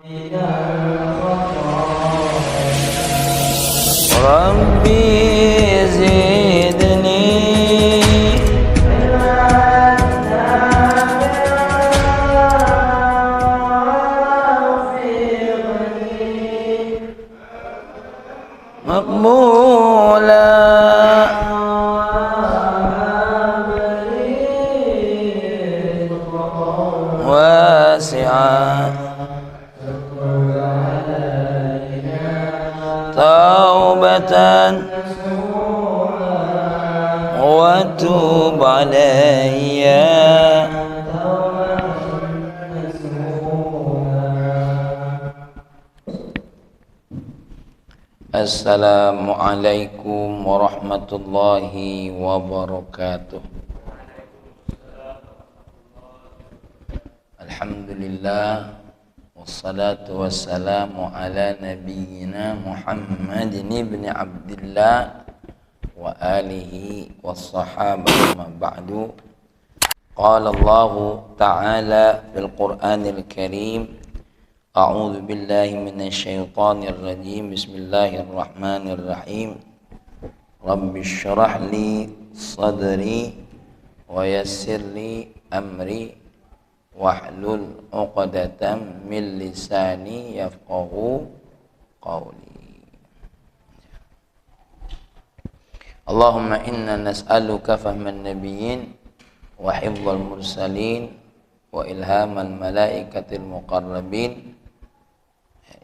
Rabbi zidni maqbula wasi'a taubatan wa tub alayya. Assalamualaikum warahmatullahi wabarakatuh. Alhamdulillah wassalatu wassalamu ala nabiyyina Muhammadin ibn Abdillah wa alihi wassahabah ma ba'du. Qala Allah ta'ala fil Qur'anil Karim, a'udzu billahi minasy syaithanir rajim. Bismillahirrahmanirrahim. Rabbi shrah li sadri wa yassir li amri wahlul 'uqdatam min lisani yafqahu qawli. Allahumma inna nas'aluka fahman nabiyyin wa hifdzal mursalin wa ilhamal malaikatil muqarrabin.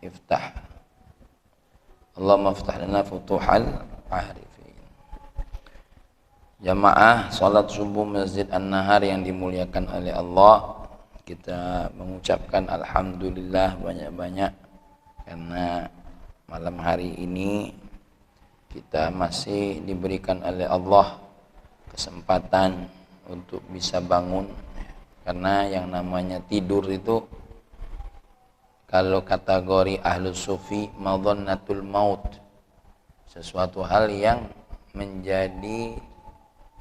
Iftah Allahumma iftah lana futuhal arifin. Jamaah salat subuh Masjid An-Nahar yang dimuliakan oleh Allah, kita mengucapkan alhamdulillah banyak-banyak karena malam hari ini kita masih diberikan oleh Allah kesempatan untuk bisa bangun, karena yang namanya tidur itu kalau kategori ahlus sufi madhannatul maut, sesuatu hal yang menjadi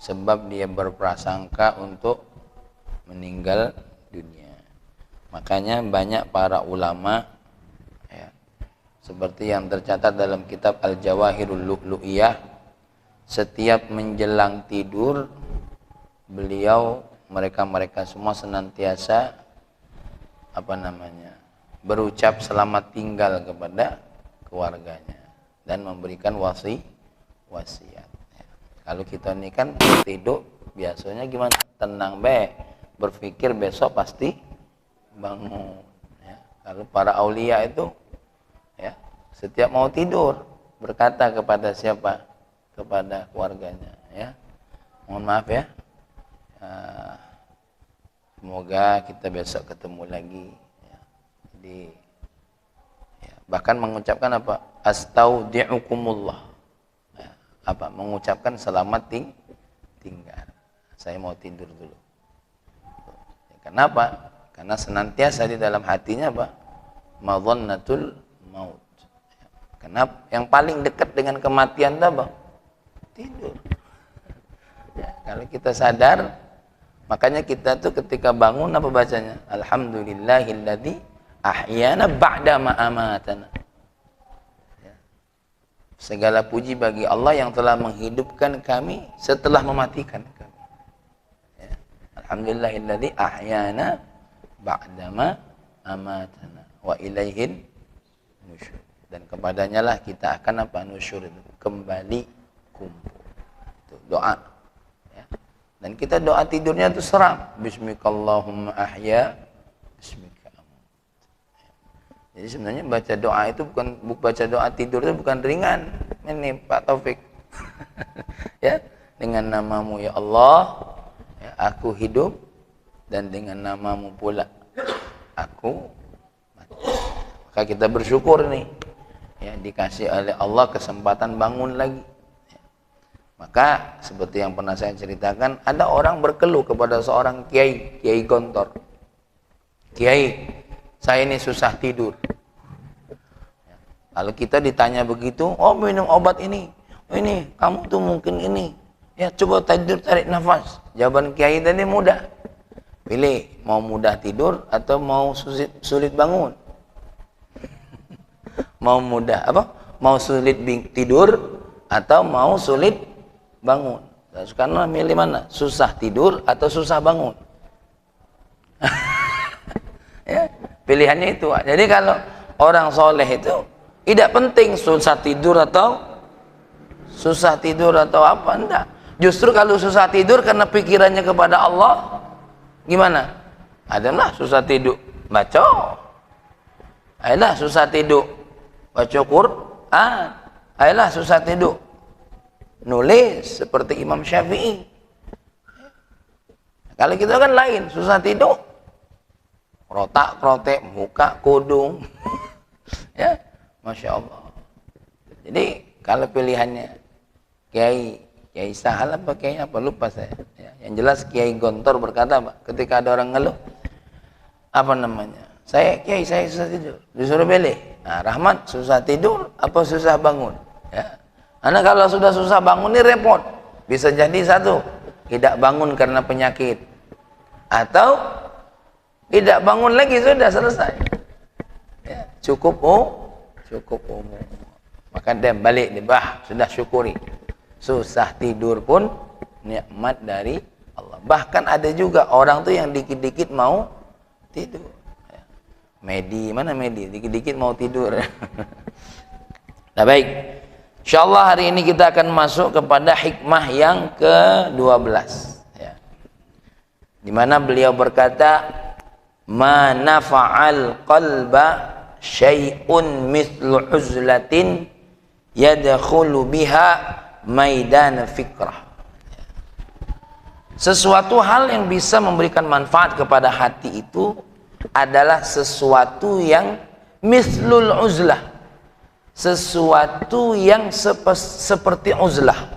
sebab dia berprasangka untuk meninggal dunia. Makanya banyak para ulama ya, seperti yang tercatat dalam kitab Al-Jawahirul Lu'lu'iyah, setiap menjelang tidur beliau, mereka semua senantiasa berucap selamat tinggal kepada keluarganya dan memberikan wasiat. Ya. Kalau kita ini kan tidur biasanya gimana? Tenang be, berpikir besok pasti bangun. Ya. Kalau para aulia itu ya, setiap mau tidur berkata kepada siapa? Kepada keluarganya. Ya. Mohon maaf ya. Semoga kita besok ketemu lagi. Jadi ya, bahkan mengucapkan apa? Astaudi'ukumullah. Ya, mengucapkan selamat tinggal. Saya mau tidur dulu. Ya, kenapa? Karena senantiasa di dalam hatinya apa? Madhannatul maut. Ya, kenapa? Yang paling dekat dengan kematian apa? Tidur. Ya, kalau kita sadar, makanya kita tuh ketika bangun apa bacanya? Alhamdulillahilladzi ahyana ba'da ma amatana. Ya. Segala puji bagi Allah yang telah menghidupkan kami setelah mematikan kami. Ya. Alhamdulillahilladzi ahyana ba'da ma amatana wa ilaihin nusyur. Dan kepadanya lah kita akan nusyur itu, kembali kumpul. Itu doa. Ya. Dan kita doa tidurnya itu seram. Bismikallahumma ahya bismika. Jadi sebenarnya baca doa itu baca doa tidur itu bukan ringan. Ini Pak Taufik. Ya, dengan namamu ya Allah, ya, aku hidup, dan dengan namamu pula aku mati. Maka kita bersyukur nih, ya, dikasih oleh Allah kesempatan bangun lagi. Ya. Maka seperti yang pernah saya ceritakan, ada orang berkeluh kepada seorang kiai Gontor. Kiai, saya ini susah tidur. Kalau kita ditanya begitu, oh minum obat ini kamu tuh mungkin ini, ya coba tidur, tarik nafas. Jawaban kiai tadi mudah, pilih mau mudah tidur atau mau sulit bangun. Mau mudah apa? Mau sulit tidur atau mau sulit bangun? Karena milih mana? Susah tidur atau susah bangun? Ya, pilihannya itu. Jadi kalau orang soleh itu tidak penting susah tidur atau apa, enggak. Justru kalau susah tidur karena pikirannya kepada Allah, gimana? Adalah susah tidur baca, adalah susah tidur baca Quran, adalah susah tidur nulis seperti Imam Syafi'i. Kalau kita kan lain, susah tidur rotak-rotek, muka kudung. Ya, Masya Allah. Jadi kalau pilihannya Kiai Sahal apa Kiai apa lupa saya. Ya, yang jelas Kiai Gontor berkata apa? Ketika ada orang ngeluh, apa namanya? Saya susah tidur. Disuruh pilih. Nah, Rahmat susah tidur apa susah bangun? Ya. Karena kalau sudah susah bangun ini repot. Bisa jadi satu, tidak bangun karena penyakit. Atau tidak bangun lagi, sudah selesai. Ya, cukup umum. Maka dia balik nih, sudah syukuri. Susah tidur pun nikmat dari Allah. Bahkan ada juga orang tuh yang dikit-dikit mau tidur. Ya. Mana Medi? Dikit-dikit mau tidur. Nah baik. Insyaallah hari ini kita akan masuk kepada hikmah yang ke-12. Ya. Di mana beliau berkata, ma nafa'al qalba syai'un mithlu uzlatin yadkhulu biha maidan fikrah. Sesuatu hal yang bisa memberikan manfaat kepada hati itu adalah sesuatu yang mithlul uzlah, sesuatu yang seperti uzlah.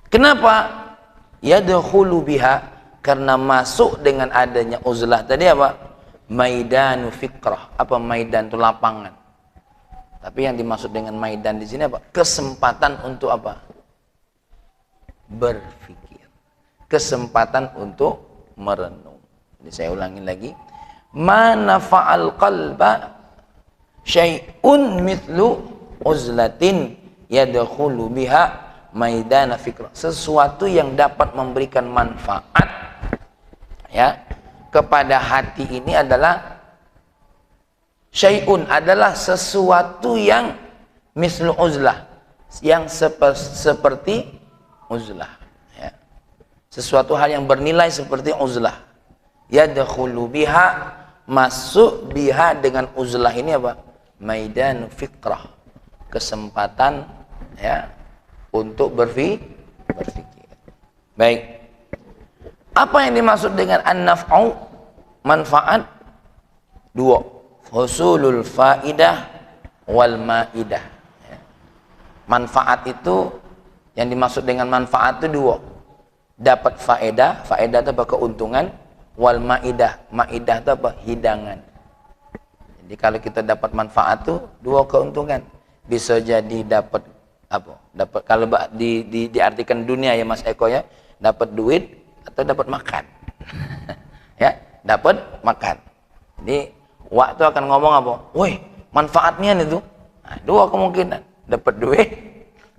Kenapa? Yadkhulu biha, karena masuk dengan adanya uzlah tadi apa? Maidanu fikrah. Apa maidan itu? Lapangan. Tapi yang dimaksud dengan maidan di sini apa? Kesempatan untuk apa? Berpikir. Kesempatan untuk merenung. Ini saya ulangi lagi. Ma nafa'al qalba syai'un mithlu uzlatin yadkhulu biha maidana fikrah. Sesuatu yang dapat memberikan manfaat ya kepada hati ini adalah syai'un, adalah sesuatu yang mislu uzlah, yang seperti uzlah ya. Sesuatu hal yang bernilai seperti uzlah. Yadkhulu biha, masuk biha dengan uzlah ini apa? Maidan fikrah, kesempatan ya untuk berpikir. Baik. Apa yang dimaksud dengan an-naf'u? Manfaat dua. Husulul faidah wal maidah. Ya. Manfaat itu, yang dimaksud dengan manfaat itu dua. Dapat faedah itu apa? Keuntungan. Wal maidah itu apa? Hidangan. Jadi kalau kita dapat manfaat itu dua keuntungan. Bisa jadi dapat apa? Dapat, kalau diartikan dunia ya Mas Eko ya, dapat duit atau dapat makan. Ya, dapat makan. Jadi waktu akan ngomong apa? Woi, manfaatnya itu. Nah, dua kemungkinan, dapat duit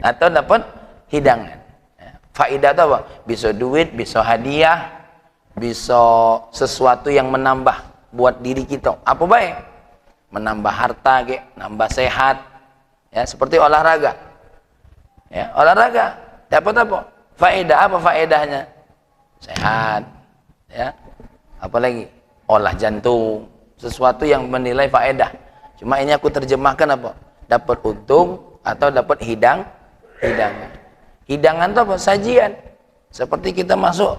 atau dapat hidangan. Ya, faedah itu apa? Bisa duit, bisa hadiah, bisa sesuatu yang menambah buat diri kita. Apa baik? Menambah harta, nambah sehat. Ya, seperti olahraga. Ya, olahraga dapat apa? Faedah, apa faedahnya? Sehat, ya. Apalagi olah jantung, sesuatu yang menilai faedah. Cuma ini aku terjemahkan apa? Dapat untung atau dapat hidangan. Hidangan itu apa? Sajian. Seperti kita masuk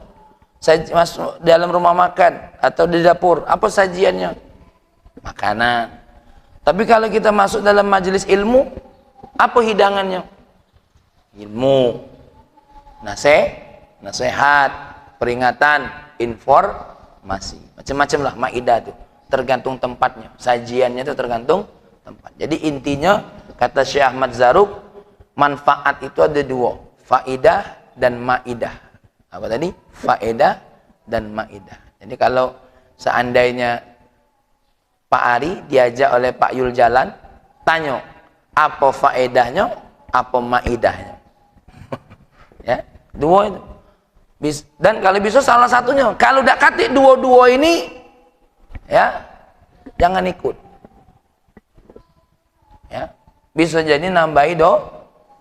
dalam rumah makan atau di dapur, apa sajiannya? Makanan. Tapi kalau kita masuk dalam majelis ilmu, apa hidangannya? Ilmu, nasihat, peringatan, informasi, macam-macam lah maidah itu, tergantung tempatnya, sajiannya itu tergantung tempat. Jadi intinya kata Syekh Ahmad Zarruq, manfaat itu ada dua, faedah dan maidah. Apa tadi? Faedah dan maidah. Jadi kalau seandainya Pak Ari diajak oleh Pak Yul jalan, Tanya, apa faedahnya, apa maidahnya? Ya, dua itu. Dan kalau bisa salah satunya. Kalau tidak kati dua-dua ini, ya, jangan ikut. Ya, bisa jadi nambahi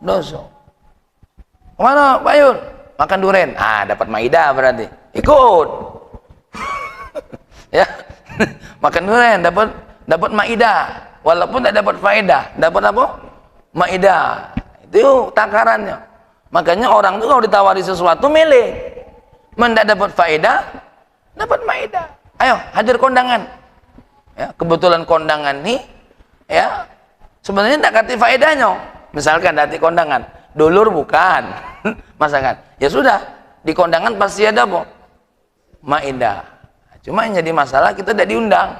dosa. Kemana Pak Yun? Makan durian. Dapat maidah berarti. Ikut. Ya, makan durian dapat maidah. Walaupun tidak dapat faedah, dapat apa? Maidah. Itu takarannya. Makanya orang itu kalau ditawari sesuatu milih. Mendak dapat faedah, dapat maidah. Ayo, hadir kondangan. Ya, kebetulan kondangan nih, ya, sebenarnya tidak kati faedahnya. Misalkan dati kondangan, dulur bukan, masakan. Ya sudah, di kondangan pasti ada apa? Maidah. Cuma yang jadi masalah kita tidak diundang.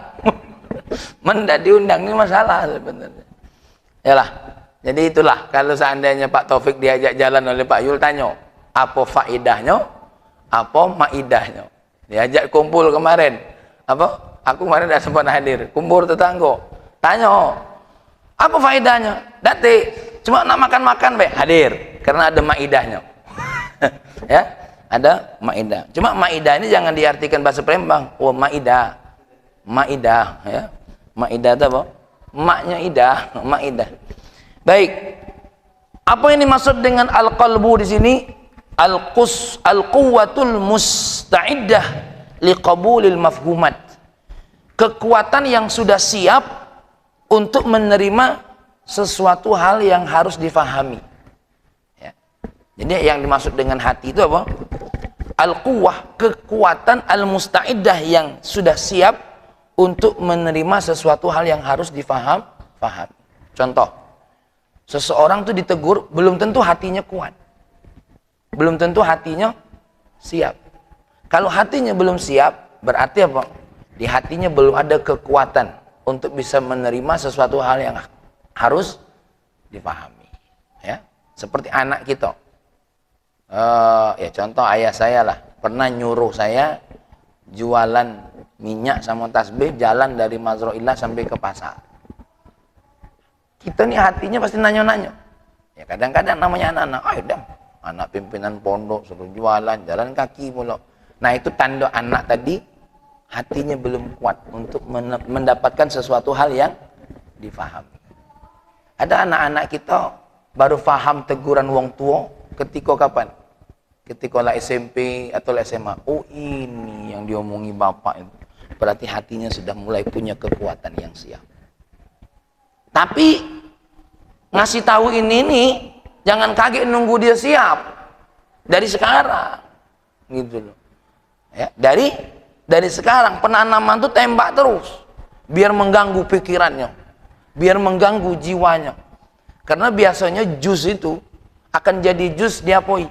Mendak diundang ini masalah sebenarnya. Yalah. Jadi itulah, kalau seandainya Pak Taufik diajak jalan oleh Pak Yul, tanya, apa faedahnya, apa maidahnya? Diajak kumpul kemarin, apa? Aku kemarin tidak sempat hadir, kumpul tetangga. Tanya, apa faedahnya? Dati, cuma nak makan-makan, hadir, karena ada maidahnya. Ya, ada maidah. Cuma maidah ini jangan diartikan bahasa Palembang. Oh, maidah, ya, maidah itu apa? Maknya idah, maidah. Baik, apa yang dimaksud dengan al-qalbu di sini? Al-quwwatul musta'iddah liqabulil mafhumat. Kekuatan yang sudah siap untuk menerima sesuatu hal yang harus difahami. Ya. Jadi yang dimaksud dengan hati itu apa? Al-quwwah, kekuatan al-musta'iddah yang sudah siap untuk menerima sesuatu hal yang harus difahami. Contoh, seseorang itu ditegur, belum tentu hatinya kuat. Belum tentu hatinya siap. Kalau hatinya belum siap, berarti apa? Di hatinya belum ada kekuatan untuk bisa menerima sesuatu hal yang harus dipahami. Ya, seperti anak kita. Ya contoh ayah saya lah, pernah nyuruh saya jualan minyak sama tasbih, jalan dari Mazroillah sampai ke pasar. Kita nih hatinya pasti nanya-nanya. Ya kadang-kadang namanya anak-anak, ayo dong, anak pimpinan pondok suruh jualan, jalan kaki pula. Nah itu tanda anak tadi hatinya belum kuat untuk mendapatkan sesuatu hal yang difahami. Ada anak-anak kita baru faham teguran wong tua ketika kapan? Ketika lah SMP atau lah SMA. Oh ini yang diomongi bapak itu. Berarti hatinya sudah mulai punya kekuatan yang siap. Tapi ngasih tahu ini jangan kaget nunggu dia siap dari sekarang, gitu loh. Ya, dari sekarang penanaman tuh tembak terus, biar mengganggu pikirannya, biar mengganggu jiwanya. Karena biasanya jus itu akan jadi jus diapoi,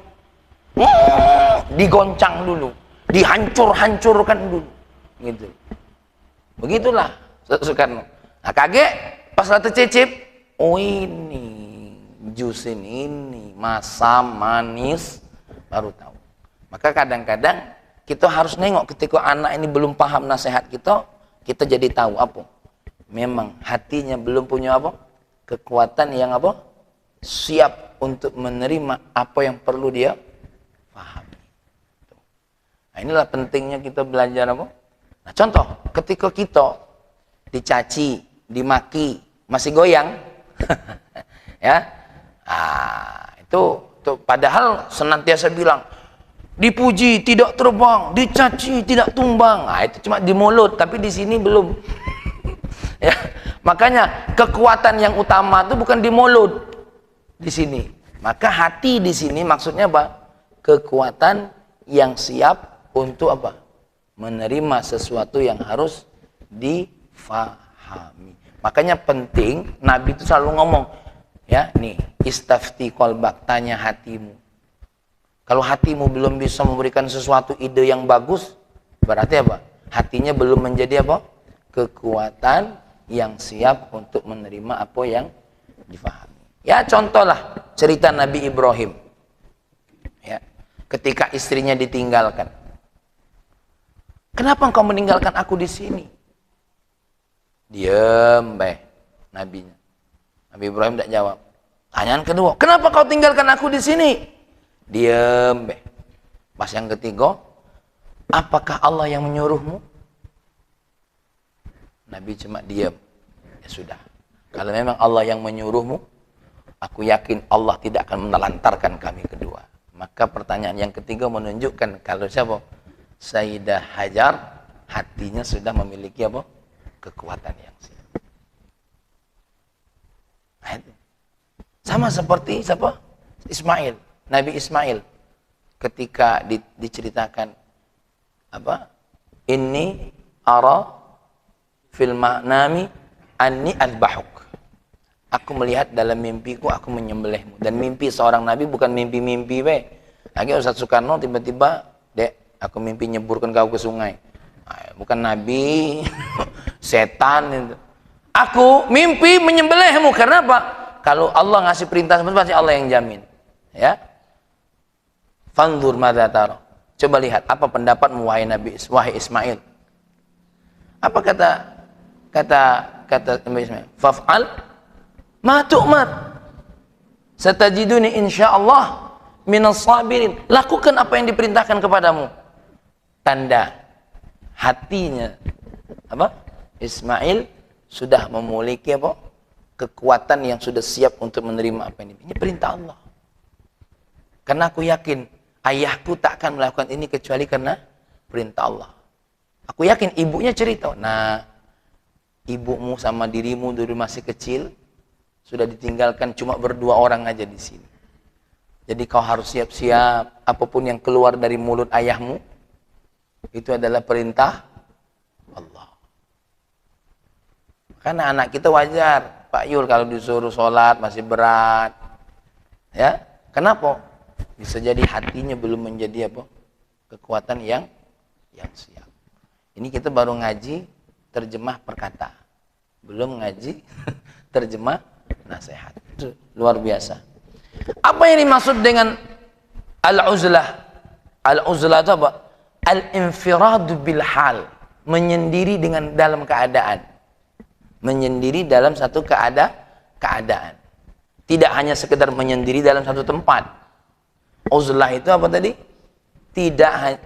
digoncang dulu, dihancurkan dulu, gitu. Begitulah Soekarno. Nah kaget. Pas lah tercicip, oh ini jus ini masam manis, baru tahu. Maka kadang-kadang kita harus nengok ketika anak ini belum paham nasihat kita jadi tahu apa. Memang hatinya belum punya apa? Kekuatan yang apa? Siap untuk menerima apa yang perlu dia pahami. Nah, inilah pentingnya kita belajar apa? Nah, contoh, ketika kita dicaci, dimaki, masih goyang, ya, itu padahal senantiasa bilang, dipuji tidak terbang, dicaci tidak tumbang. Itu cuma di mulut, tapi di sini belum. Ya, makanya kekuatan yang utama itu bukan di mulut, di sini. Maka hati di sini maksudnya apa? Kekuatan yang siap untuk apa? Menerima sesuatu yang harus difahami. Makanya penting Nabi itu selalu ngomong, ya nih, istafti qalbak, tanya hatimu. Kalau hatimu belum bisa memberikan sesuatu ide yang bagus, berarti apa? Hatinya belum menjadi apa? Kekuatan yang siap untuk menerima apa yang difahami. Ya contohlah cerita Nabi Ibrahim. Ya, ketika istrinya ditinggalkan. Kenapa engkau meninggalkan aku di sini? Diam, nabinya. Nabi Ibrahim tidak jawab. Pertanyaan kedua, kenapa kau tinggalkan aku di sini? Diam. Pas yang ketiga, apakah Allah yang menyuruhmu? Nabi cuma diam. Ya sudah. Kalau memang Allah yang menyuruhmu, aku yakin Allah tidak akan menelantarkan kami kedua. Maka pertanyaan yang ketiga menunjukkan kalau siapa? Sayyidah Hajar hatinya sudah memiliki apa? Kekuatan yang siap. Sama seperti siapa? Ismail, Nabi Ismail. Ketika diceritakan apa? Inni ara fil manami anni azbahuk. Aku melihat dalam mimpiku aku menyembelihmu. Dan mimpi seorang nabi bukan mimpi-mimpi we. Lagi Ustaz Soekarno tiba-tiba, "Dek, aku mimpi nyeburkan kau ke sungai." Bukan nabi, setan itu. Aku mimpi menyembelihmu. Karena apa? Kalau Allah ngasih perintah pasti Allah yang jamin. Ya. Fanzur madza tara. Coba lihat apa pendapatmu wahai Nabi Ismail. Apa kata Nabi Ismail? Faf'al ma tu'mar. Satajiduni insyaallah minas sabirin. Lakukan apa yang diperintahkan kepadamu. Tanda hatinya apa? Ismail sudah memiliki apa? Kekuatan yang sudah siap untuk menerima apa ini perintah Allah. Karena aku yakin ayahku tak akan melakukan ini kecuali karena perintah Allah. Aku yakin ibunya cerita, nah ibumu sama dirimu dulu masih kecil sudah ditinggalkan cuma berdua orang aja di sini. Jadi kau harus siap-siap, apapun yang keluar dari mulut ayahmu itu adalah perintah Allah. Karena anak kita wajar, Pak Yul kalau disuruh sholat masih berat, ya. Kenapa? Bisa jadi hatinya belum menjadi apa? Kekuatan yang siap. Ini kita baru ngaji terjemah perkata, belum ngaji terjemah nasihat. Itu luar biasa. Apa yang dimaksud dengan al-uzlah? Al-uzlah itu apa? Al-infiradu bil hal, menyendiri dengan dalam keadaan. Menyendiri dalam satu keadaan. Tidak hanya sekedar menyendiri dalam satu tempat. Uzlah itu apa tadi? Tidak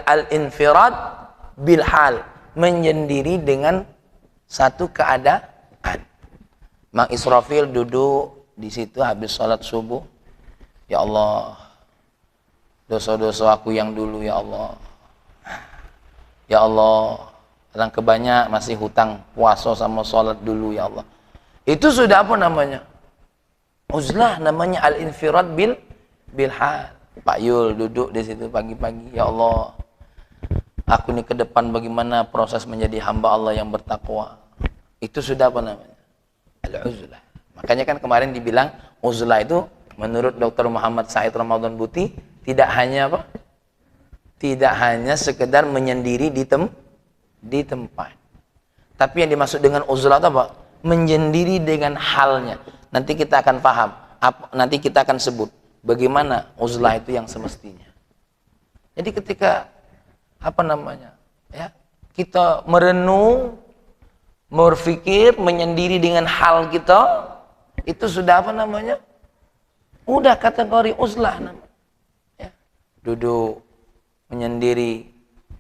al-infirad bil hal, menyendiri dengan satu keadaan. Mang Israfil duduk di situ habis sholat subuh. Ya Allah, dosa-dosa aku yang dulu ya Allah. Ya Allah, alangkah banyak masih hutang puasa sama sholat dulu ya Allah. Itu sudah apa namanya? Uzlah namanya al-infirad bil hal. Pak Yul duduk di situ pagi-pagi, ya Allah, aku ini ke depan bagaimana proses menjadi hamba Allah yang bertakwa. Itu sudah apa namanya? Al-uzlah. Makanya kan kemarin dibilang uzlah itu menurut Dr. Muhammad Said Ramadan Buti tidak hanya apa? Tidak hanya sekedar menyendiri di tempat. Tapi yang dimaksud dengan uzlah itu apa? Menyendiri dengan halnya. Nanti kita akan paham. Nanti kita akan sebut bagaimana uzlah itu yang semestinya. Jadi ketika apa namanya? Ya, kita merenung, berpikir, menyendiri dengan hal kita, itu sudah apa namanya? Udah kategori uzlah namanya. Ya. Duduk, menyendiri,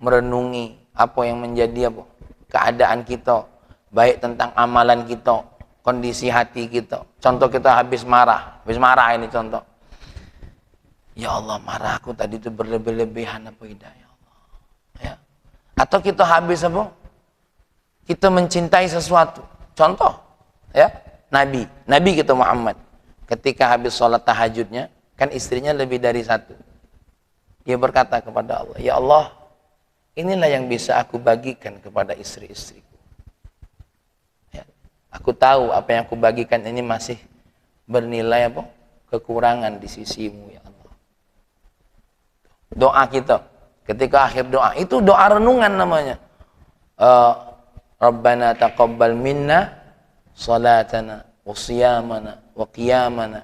merenungi apa yang menjadi apa? Keadaan kita, baik tentang amalan kita, kondisi hati kita. Contoh kita habis marah ini contoh. Ya Allah, marah aku tadi itu berlebih-lebihan apa tidak ya Allah. Ya. Atau kita habis apa? Kita mencintai sesuatu. Contoh, ya, Nabi kita Muhammad. Ketika habis sholat tahajudnya, kan istrinya lebih dari satu. Dia berkata kepada Allah, ya Allah, inilah yang bisa aku bagikan kepada istri-istriku. Ya. Aku tahu apa yang aku bagikan ini masih bernilai apa? Kekurangan di sisimu ya Allah. Doa kita, ketika akhir doa, itu doa renungan namanya. Rabbana taqabbal minna salatana wa siyamana wa qiyamana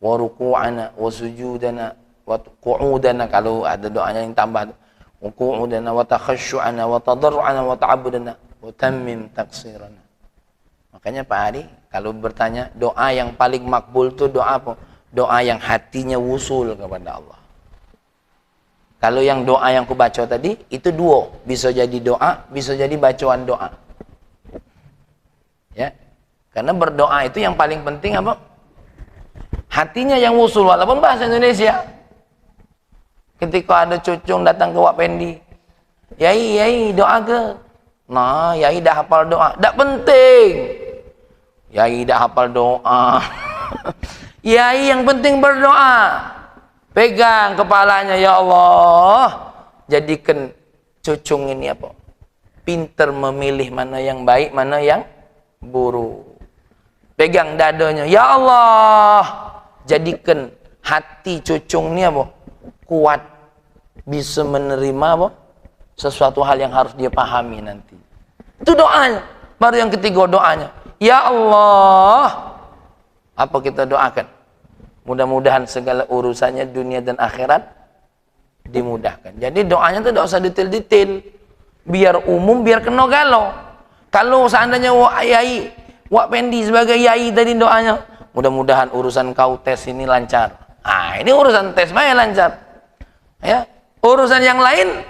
wa ruku'ana wa sujudana wa qu'udana, kalau ada doanya yang tambah, wa qu'udana wa takhashu'ana wa tadarru'ana wa ta'abbudana wa tammim taqsirana. Makanya Pak Ari Kalau bertanya doa yang paling makbul itu doa apa? Doa yang hatinya wusul kepada Allah. Kalau yang doa yang aku baca tadi itu duo, bisa jadi doa, bisa jadi bacaan doa. Ya. Karena berdoa itu yang paling penting apa? Hatinya yang wusul, walaupun bahasa Indonesia. Ketika ada cucung datang ke Wak Pendi, Yai doa ke? Nah, Yai dah hafal doa. Tak penting. Yai dah hafal doa. Yai yang penting berdoa. Pegang kepalanya, ya Allah. Jadikan cucung ini apa? Pinter memilih mana yang baik, mana yang buruk. Pegang dadanya, ya Allah. Jadikan hati cucung ini apa? Kuat. Bisa menerima apa? Sesuatu hal yang harus dia pahami nanti. Itu doanya. Baru yang ketiga doanya. Ya Allah. Apa kita doakan? Mudah-mudahan segala urusannya dunia dan akhirat dimudahkan. Jadi doanya itu tidak usah detail-detail. Biar umum, biar kena galau. Kalau seandainya Wak Pendi sebagai Yai tadi doanya, mudah-mudahan urusan kau tes ini lancar. Ah, ini urusan tes mah lancar. Ya, urusan yang lain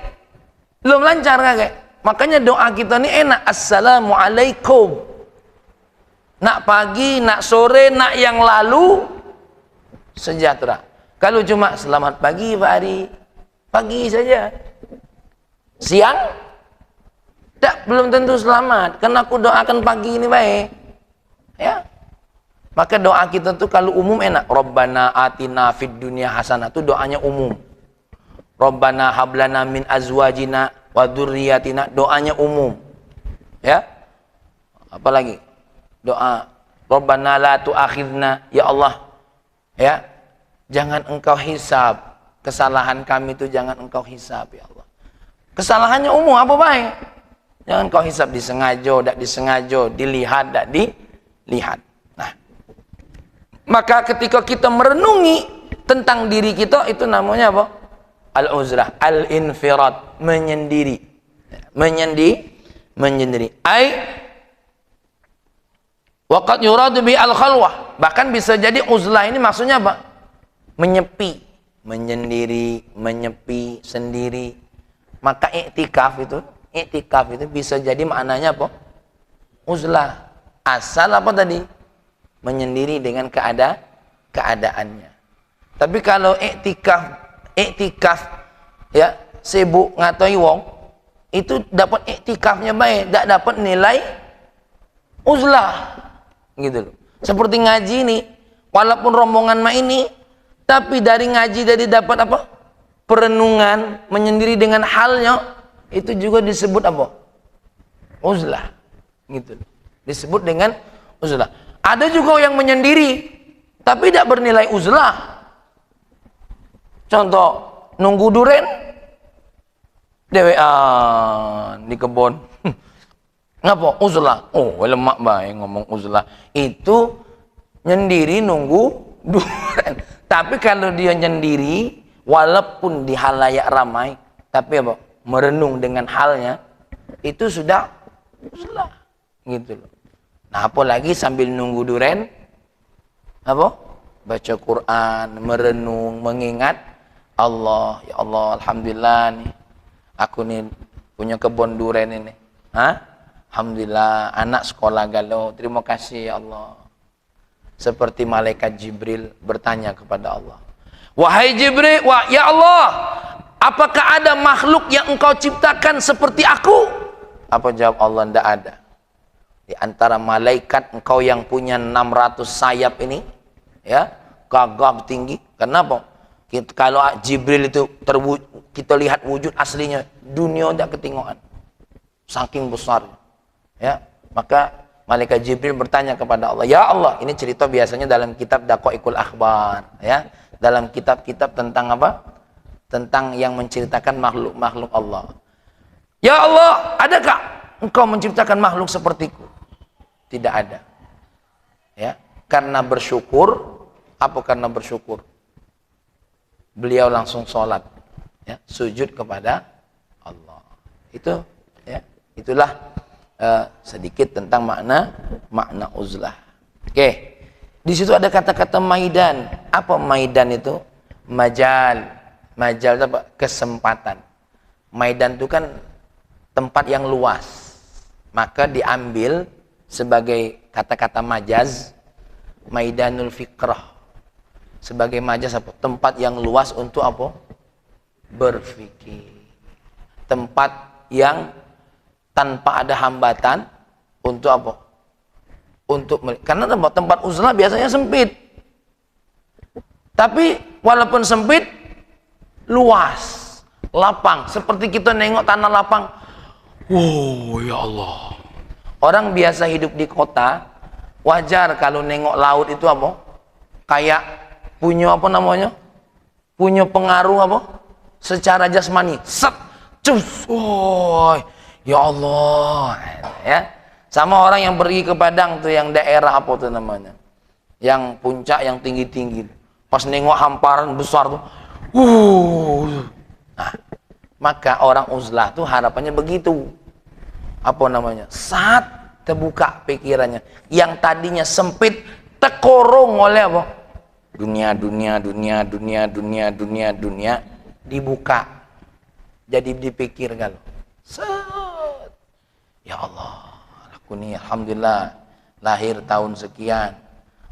belum lancar kakek. Makanya doa kita ini enak. Assalamualaikum. Nak pagi, nak sore, nak yang lalu sejahtera. Kalau cuma selamat pagi Pak Ari, pagi saja. Siang tak, belum tentu selamat. Karena aku doakan pagi ini baik. Ya. Maka doa kita tuh kalau umum enak. Rabbana atina fid dunya hasanah, itu doanya umum. Rabbana hablana min azwajina wa dzurriyyatina, doanya umum. Ya. Apalagi? Doa Rabbana la tu'akhidna, ya Allah, ya, jangan engkau hisab kesalahan kami itu, jangan engkau hisab ya Allah. Kesalahannya umum apa baik? Jangan engkau hisab, disengaja, tak disengaja, dilihat, tak dilihat. Nah, maka ketika kita merenungi tentang diri kita, itu namanya apa? Al-uzrah, al-infirad, menyendiri. Menyendiri. Waqad yuradu bi al-khalwah. Bahkan bisa jadi uzlah ini maksudnya apa? Menyepi, menyendiri, menyepi sendiri. Maka iktikaf itu bisa jadi maknanya apa? Uzlah. Asal apa tadi? Menyendiri dengan keadaannya. Tapi kalau iktikaf ya, sibuk ngatoi wong, itu dapat iktikafnya baik, tak dapat nilai uzlah. Gitu loh. Seperti ngaji ini, walaupun rombongan mah ini, tapi dari ngaji dari dapat apa? Perenungan, menyendiri dengan halnya, itu juga disebut apa? Uzlah. Gitu loh. Disebut dengan uzlah. Ada juga yang menyendiri, tapi tidak bernilai uzlah. Contoh, nunggu duren, dewean di kebun. Ngapa? Uzlah. Oh, lemak baik ngomong uzlah. Itu nyendiri nunggu duren. Tapi kalau dia nyendiri, walaupun di halayak ramai, tapi apa? Merenung dengan halnya, itu sudah uzlah. Gitu loh. Nah, apalagi sambil nunggu duren, apa? Baca Quran, merenung, mengingat Allah. Ya Allah, alhamdulillah nih, aku nih punya kebun duren ini. Hah? Alhamdulillah, anak sekolah galau. Terima kasih ya Allah. Seperti malaikat Jibril bertanya kepada Allah. Wahai Jibril, ya Allah, apakah ada makhluk yang engkau ciptakan seperti aku? Apa jawab Allah? Tidak ada. Di antara malaikat engkau yang punya 600 sayap ini, ya, gagah tinggi. Kenapa? Kalau Jibril itu kita lihat wujud aslinya, dunia tidak ketinggalan. Saking besar. Ya, maka malaikat Jibril bertanya kepada Allah, ya Allah, ini cerita biasanya dalam kitab Daqaiqul Akhbar, ya, dalam kitab-kitab tentang apa? Tentang yang menceritakan makhluk-makhluk Allah. Ya Allah, adakah engkau menciptakan makhluk sepertiku? Tidak ada. Ya, karena bersyukur. Apa karena bersyukur? Beliau langsung sholat, ya, sujud kepada Allah. Itu, ya, itulah sedikit tentang makna uzlah. Oke. Di situ ada kata-kata maidan. Apa maidan itu? Majal. Majal itu apa? Kesempatan. Maidan itu kan tempat yang luas. Maka diambil sebagai kata-kata majaz, maidanul fikrah. Sebagai majaz apa? Tempat yang luas untuk apa? Berpikir. Tempat yang tanpa ada hambatan untuk apa? Karena tempat uzlah biasanya sempit. Tapi walaupun sempit, luas, lapang. Seperti kita nengok tanah lapang. Wow, ya Allah. Orang biasa hidup di kota, wajar kalau nengok laut itu apa? Kayak punya apa namanya? Punya pengaruh apa? Secara jasmani. Set, cus, oh, ya Allah, ya. Sama orang yang pergi ke Padang tuh, yang daerah apa tuh namanya? Yang puncak yang tinggi-tinggi. Pas nengok hamparan besar tuh, nah, maka orang uzlah tuh harapannya begitu. Apa namanya? Saat terbuka pikirannya, yang tadinya sempit terkorong oleh apa? Dunia, dibuka. Jadi dipikir kalau, ya Allah. Aku nih alhamdulillah lahir tahun sekian.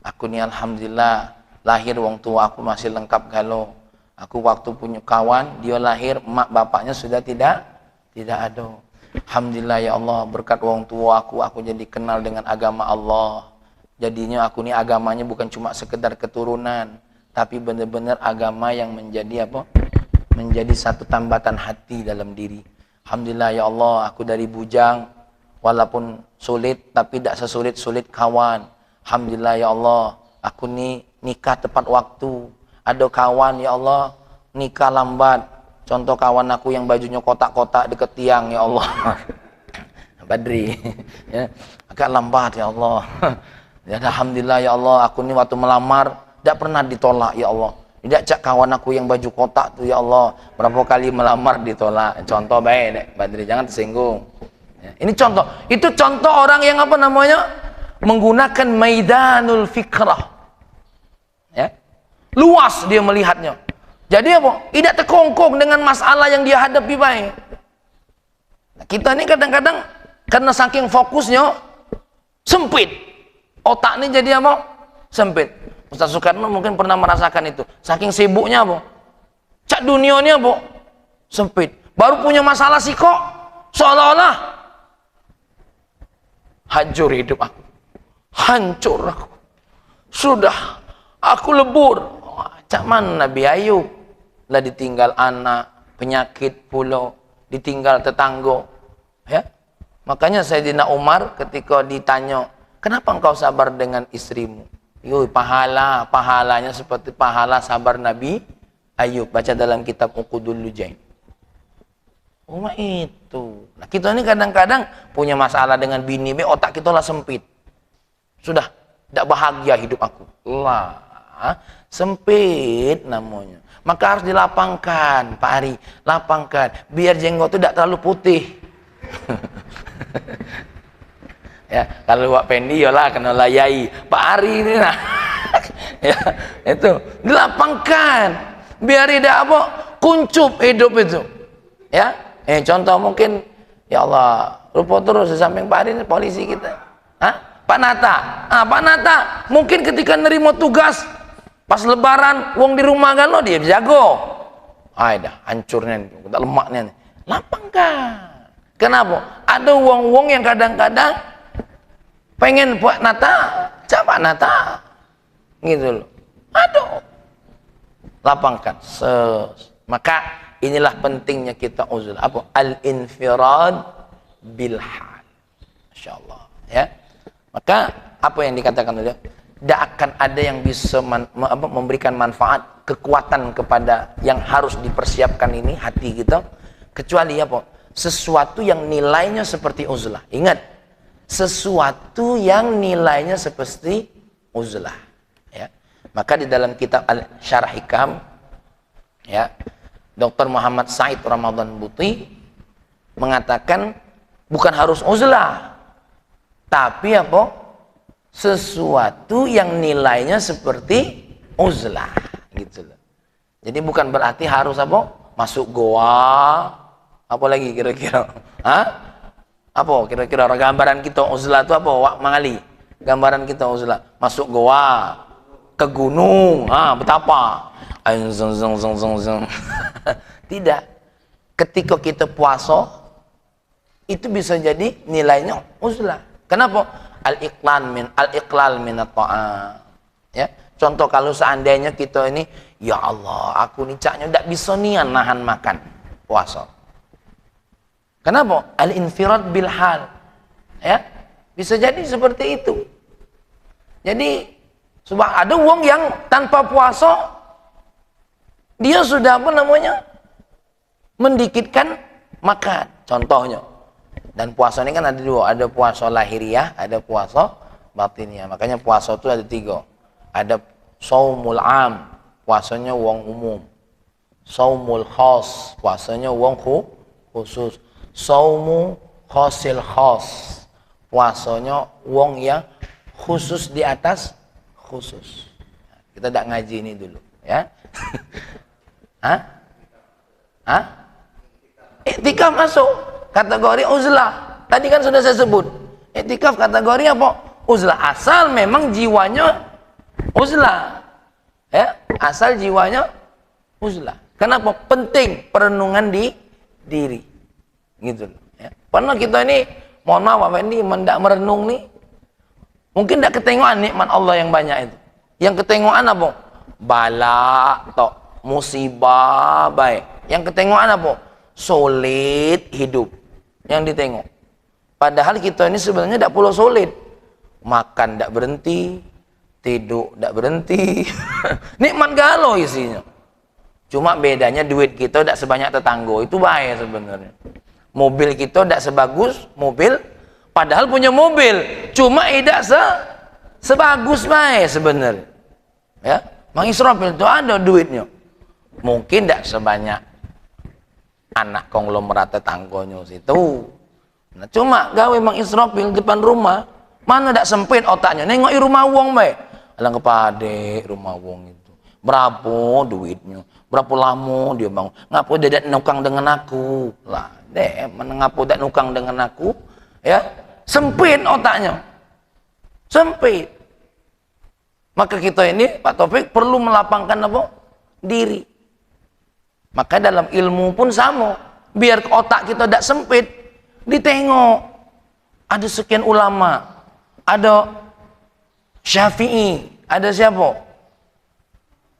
Aku nih alhamdulillah lahir wong tua aku masih lengkap galau. Aku waktu punya kawan, dia lahir mak bapaknya sudah tidak ada. Alhamdulillah ya Allah, berkat wong tua aku jadi kenal dengan agama Allah. Jadinya aku nih agamanya bukan cuma sekedar keturunan, tapi benar-benar agama yang menjadi apa? Menjadi satu tambatan hati dalam diri. Alhamdulillah ya Allah, aku dari bujang walaupun sulit tapi tidak sesulit kawan. Alhamdulillah ya Allah, aku nih nikah tepat waktu. Ada kawan ya Allah nikah lambat. Contoh kawan aku yang bajunya kotak-kotak deket tiang ya Allah. Badri. Ya, agak lambat ya Allah. Ya, alhamdulillah ya Allah, aku nih waktu melamar tidak pernah ditolak ya Allah. Tidak cak kawan aku yang baju kotak tuh ya Allah, berapa kali melamar ditolak. Contoh baik dek, Badri, jangan tersinggung. Ya, ini contoh. Itu contoh orang yang apa namanya? Menggunakan maidanul fikrah. Ya. Luas dia melihatnya. Jadi apa? Tidak terkongkong dengan masalah yang dia hadapi baik. Nah, kita ini kadang-kadang karena saking fokusnya sempit. Otak ini jadi apa? Sempit. Ustaz Soekarno mungkin pernah merasakan itu. Saking sibuknya apa? Cak dunianya apa? Sempit. Baru punya masalah sih kok seolah-olah hancur hidup aku. Hancur aku. Sudah aku lebur. Cak mana Nabi Ayub? Lah ditinggal anak, penyakit pula, ditinggal tetangga. Ya. Makanya Sayyidina Umar ketika ditanya, "Kenapa engkau sabar dengan istrimu?" Yoi, pahalanya seperti pahala sabar Nabi Ayub. Baca dalam kitab Uqudul Lujain. Itu. Nah, kita ini kadang-kadang punya masalah dengan bini, otak kita lah sempit. Sudah, tidak bahagia hidup aku. Lah, sempit namanya. Maka harus dilapangkan, Pak Ari. Lapangkan, biar jenggot itu tidak terlalu putih. Ya, kalau Wak Pendi ya lah kena layai. Pak Ari ini nah. Ya, itu dilapangkan. Biar tidak apa? Kuncup hidup itu. Ya. Contoh mungkin ya Allah, lupa terus di samping Pak Ari ini polisi kita. Pak Nata. Pak Nata mungkin ketika nerima tugas pas lebaran wong di rumah kan lo dia jago. Dah hancurnya kita lemaknya nih. Lapangkan. Kenapa? Ada wong-wong yang kadang-kadang pengen buat Nata, coba Nata, gitu loh. Aduh, lapangkan. Maka inilah pentingnya kita uzlah. Apa? Al-infirad bilhal. Masya Allah. Ya. Maka apa yang dikatakan beliau? Tidak akan ada yang bisa memberikan manfaat, kekuatan kepada yang harus dipersiapkan ini hati kita, kecuali apa? Sesuatu yang nilainya seperti uzlah. Ingat, sesuatu yang nilainya seperti uzlah. Ya. Maka di dalam kitab Al-Syarah Hikam, ya, Dr. Muhammad Said Ramadan Buti mengatakan bukan harus uzlah, tapi apa? sesuatu yang nilainya seperti uzlah gitu loh. Jadi bukan berarti harus apa? Masuk goa, apa lagi kira-kira? Hah? Apa kira-kira gambaran kita uzlah itu apa? Wak Mangali. Gambaran kita uzlah masuk goa, ke gunung, betapa? Tidak. Ketika kita puasa itu bisa jadi nilainya uzlah. Kenapa? Al-iqlal min at-ta'am. Ya. Contoh kalau seandainya kita ini, ya Allah, aku ni caknya tidak bisa nian nahan makan puasa. Kenapa? Al-infirad bil hal. Ya. Bisa jadi seperti itu. Jadi ada wong yang tanpa puasa dia sudah mendikitkan makan. Contohnya. Dan puasa ini kan ada dua, ada puasa lahiriah, ada puasa batiniah. Makanya puasa itu ada tiga. Ada saumul am, puasanya wong umum. Saumul khas, puasanya wong khusus. Saumu khasil khas, puasanya wong yang khusus di atas khusus. Kita tidak ngaji ini dulu, ya. Iktikaf masuk kategori uzlah. Tadi kan sudah saya sebut. Iktikaf kategori apa? Uzlah. Asal memang jiwanya uzlah. Ya, asal jiwanya uzlah. Kenapa? Penting perenungan di diri. Gitu loh, ya. Karena kita ini, mohon maaf Pak Fendi, tidak merenung nih. Mungkin tidak ketengokan nikmat Allah yang banyak itu. Yang ketengokan apa? Bala, musibah, baik. Yang ketengokan apa? Solid hidup. Yang ditengok. Padahal kita ini sebenarnya tidak perlu solid. Makan tidak berhenti, tidur tidak berhenti. Nikmat galau isinya. Cuma bedanya duit kita tidak sebanyak tetangga. Itu bahaya sebenarnya. Mobil kita tidak sebagus mobil, padahal punya mobil. Cuma tidak sebagus bahaya sebenarnya. Ya, Mang Israfil itu ada duitnya. Mungkin tidak sebanyak anak konglomerat tetangganya situ. Nah, cuma gawe Mang Israfil depan rumah, mana tidak sempit otaknya. Nengoki rumah wong bae. Alang kepade rumah wong itu. Berapa duitnya? Berapa lama dia bangun? Ngapo dia tidak nukang dengan aku? Lah, ngapo tidak nukang dengan aku? Ya, sempit otaknya. Sempit. Maka kita ini Pak Taufik perlu melapangkan apa? Diri. Maka dalam ilmu pun sama. Biar otak kita tidak sempit, ditengok. Ada sekian ulama, ada Syafi'i, ada siapa?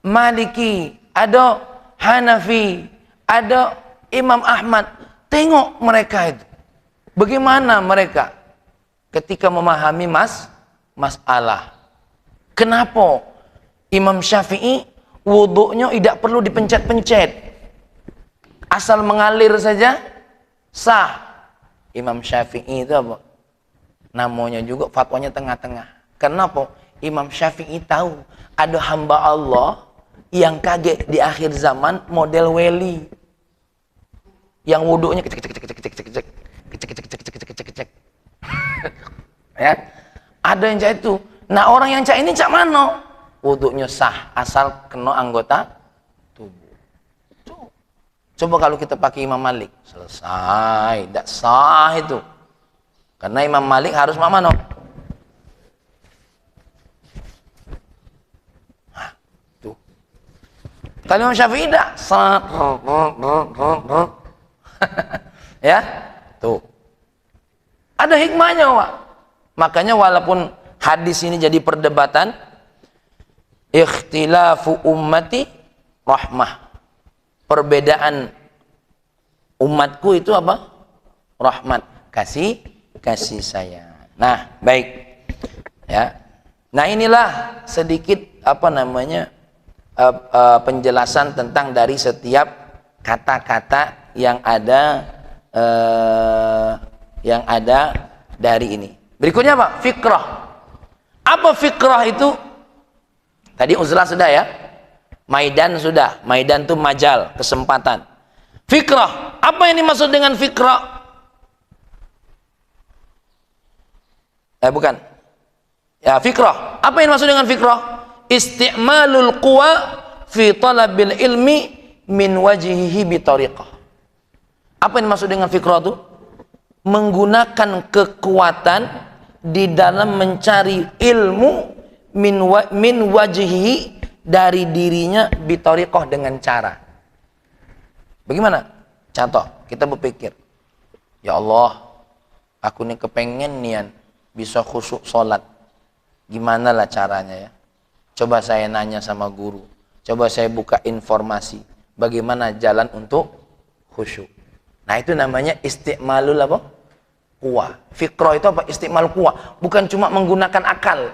Maliki, ada Hanafi, ada Imam Ahmad. Tengok mereka itu. Bagaimana mereka ketika memahami masalah. Kenapa Imam Syafi'i wuduknya tidak perlu dipencet-pencet, asal mengalir saja sah. Imam Syafi'i itu apa? Namanya juga fatwanya tengah-tengah. Kenapa? Imam Syafi'i tahu ada hamba Allah yang kaget di akhir zaman model weli, yang wuduknya kecek. Ya, ada yang cak itu. Nah, orang yang cak ini cak mana? Wuduknya sah asal kena anggota tubuh. Coba kalau kita pakai Imam Malik, selesai, tidak sah itu. Karena Imam Malik harus mana? Tuh. Kalau Imam Syafi'i tidak sah. Ya, tuh. Ada hikmahnya, Pak. Makanya walaupun hadis ini jadi perdebatan, ikhtilafu ummati rahmah. Perbedaan umatku itu apa? Rahmat, kasih sayang. Nah, baik. Ya. Nah, inilah sedikit penjelasan tentang dari setiap kata-kata yang ada dari ini. Berikutnya apa? Fikrah. Apa fikrah itu? Tadi uzlah sudah ya. Maidan sudah. Maidan itu majal, kesempatan. Fikrah. Apa yang dimaksud dengan fikrah? Bukan. Ya, fikrah. Apa yang maksud dengan fikrah? Isti'malul quwa fi talabil ilmi min wajhihi bi tariqah. Apa yang maksud dengan fikrah itu? Menggunakan kekuatan di dalam mencari ilmu min wajhihi, dari dirinya, bi tariqah, dengan cara. Bagaimana? Contoh, kita berpikir, ya Allah, aku ini kepengen nian bisa khusyuk sholat. Gimana lah caranya ya? Coba saya nanya sama guru. Coba saya buka informasi. Bagaimana jalan untuk khusyuk. Nah itu namanya isti'malul apa? Quwa. Fikrah itu apa? Isti'mal quwa. Bukan cuma menggunakan akal.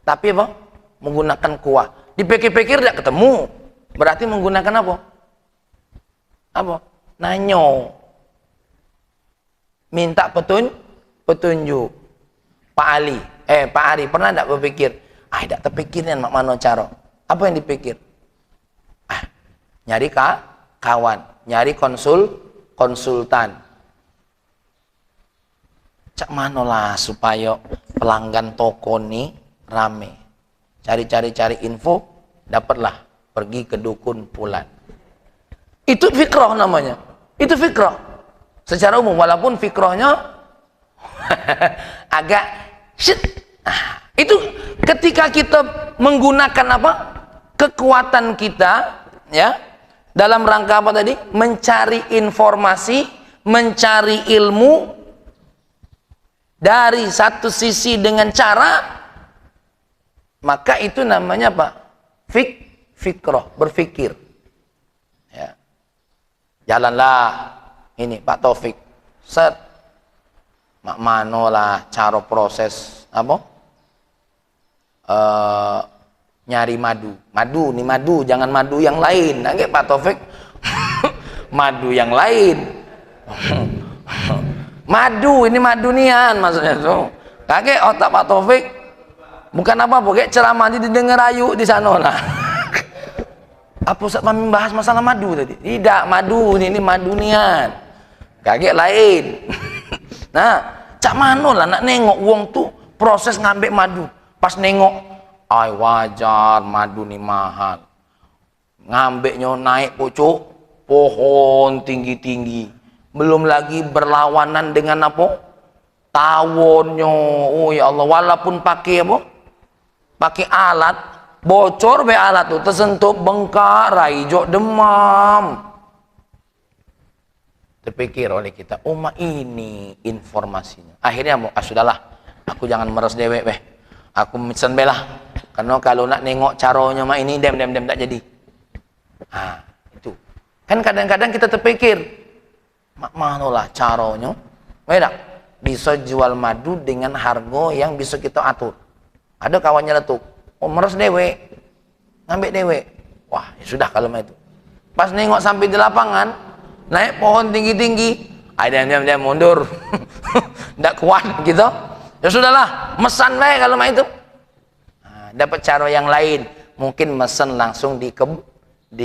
Tapi apa? Menggunakan quwa. Dipikir-pikir tidak ketemu. Berarti menggunakan apa? Apa? Nanyo. Minta petunjuk. Pak Ari pernah tidak berpikir? Tidak terpikirnya mak mano caro. Apa yang dipikir? Nyari kawan, nyari konsultan. Cak manolah supaya pelanggan toko ini rame. Cari info, dapatlah pergi ke dukun Pulan. Itu fikrah namanya. Itu fikrah. Secara umum, walaupun fikrahnya agak shit. Itu ketika kita menggunakan apa? Kekuatan kita, ya, dalam rangka apa tadi? Mencari informasi, mencari ilmu dari satu sisi dengan cara, maka itu namanya apa? Fikrah, berpikir. Ya. Jalanlah ini Pak Taufik, set, mak mano lah cara proses apa? Nyari madu nih, madu, jangan madu yang lain. Nanti Pak Taufik madu yang lain. Madu, ini madu nian maksudnya tuh. Kakek otak Pak Taufik bukan apa-apa, kayak ceramah didengar ayu di sana lah. Apa Ustaz kami bahas masalah madu tadi? Tidak, madu ini madu nian. Kakek lain. Nah, cak mano lah nak nengok wong tuh proses ngambil madu. Pas nengok, ay wajar madu nih mahal. Ngambeknya naik pucuk pohon tinggi-tinggi. Belum lagi berlawanan dengan apa? Tawonnya. Oh ya Allah, walaupun pakai apa? Pakai alat, bocor be alat tuh, tersentuh bengkak, raijo, demam. Terpikir oleh kita, ini informasinya. Akhirnya sudahlah, aku jangan meres dewek beh. Aku mesen belah. Karena kalau nak nengok caranya mah ini dem tak jadi. Itu. Kan kadang-kadang kita terpikir, manolah caranya. Beda. Bisa jual madu dengan harga yang bisa kita atur. Ada kawannya letuk, meres dewe, ngambil dewe. Wah, ya sudah kalau itu. Pas nengok sampai di lapangan, naik pohon tinggi-tinggi, dia mundur, tidak kuat gitu. Ya sudahlah, mesan baik kalau itu. Dapat cara yang lain, mungkin mesen langsung di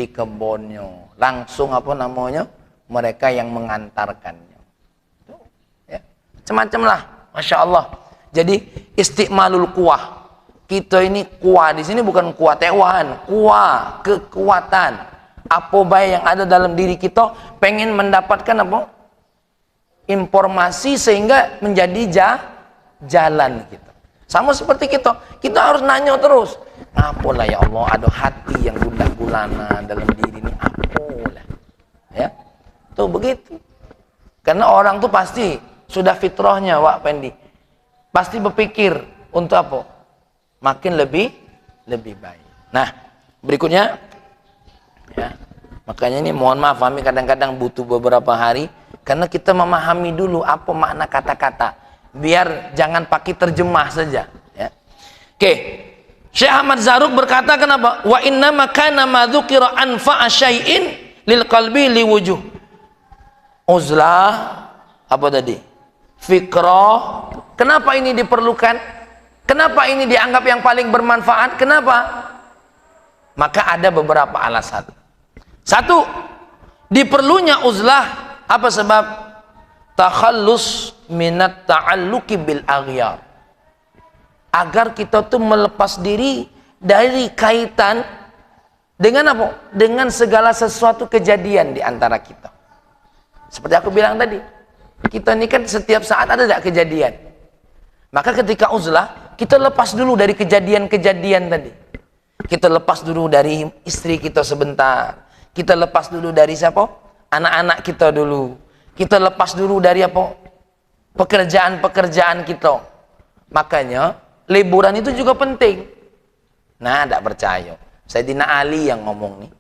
kebunnya, langsung apa namanya, mereka yang mengantarkannya. Ya. Macam-macam lah, masya Allah. Jadi istiqmalul quwah. Kita ini kuah di sini bukan kuah tewan, kuah kekuatan. Apa baik yang ada dalam diri kita, pengen mendapatkan apa? Informasi sehingga menjadi jalan kita. Sama seperti kita harus nanya terus. Apalah ya Allah, ada hati yang gundah gulana dalam diri ini. Apalah, ya, tuh begitu. Karena orang tuh pasti sudah fitrahnya, Wak Pendi, pasti berpikir untuk apa? Makin lebih baik. Nah, berikutnya, ya, makanya ini mohon maaf, kami kadang-kadang butuh beberapa hari karena kita memahami dulu apa makna kata-kata, biar jangan pakai terjemah saja. Ya. Oke, Syekh Ahmad Zarruq berkata kenapa? Wa inna makana ma dzukira anfa'a syai'in lil qalbi li wujuh. Uzlah apa tadi? Fikrah. Kenapa ini diperlukan? Kenapa ini dianggap yang paling bermanfaat? Kenapa? Maka ada beberapa alasan. Satu, diperlunya uzlah. Apa sebab? Takhallus minat ta'alluqi bil aghyar. agar kita tuh melepas diri dari kaitan dengan apa? Dengan segala sesuatu kejadian di antara kita. Seperti aku bilang tadi, kita ini kan setiap saat ada tidak kejadian. Maka ketika uzlah, kita lepas dulu dari kejadian-kejadian tadi. Kita lepas dulu dari istri kita sebentar. Kita lepas dulu dari siapa? Anak-anak kita dulu. Kita lepas dulu dari apa? Pekerjaan-pekerjaan kita. Makanya liburan itu juga penting. Nah, tidak percaya. Sayyidina Ali yang ngomong nih.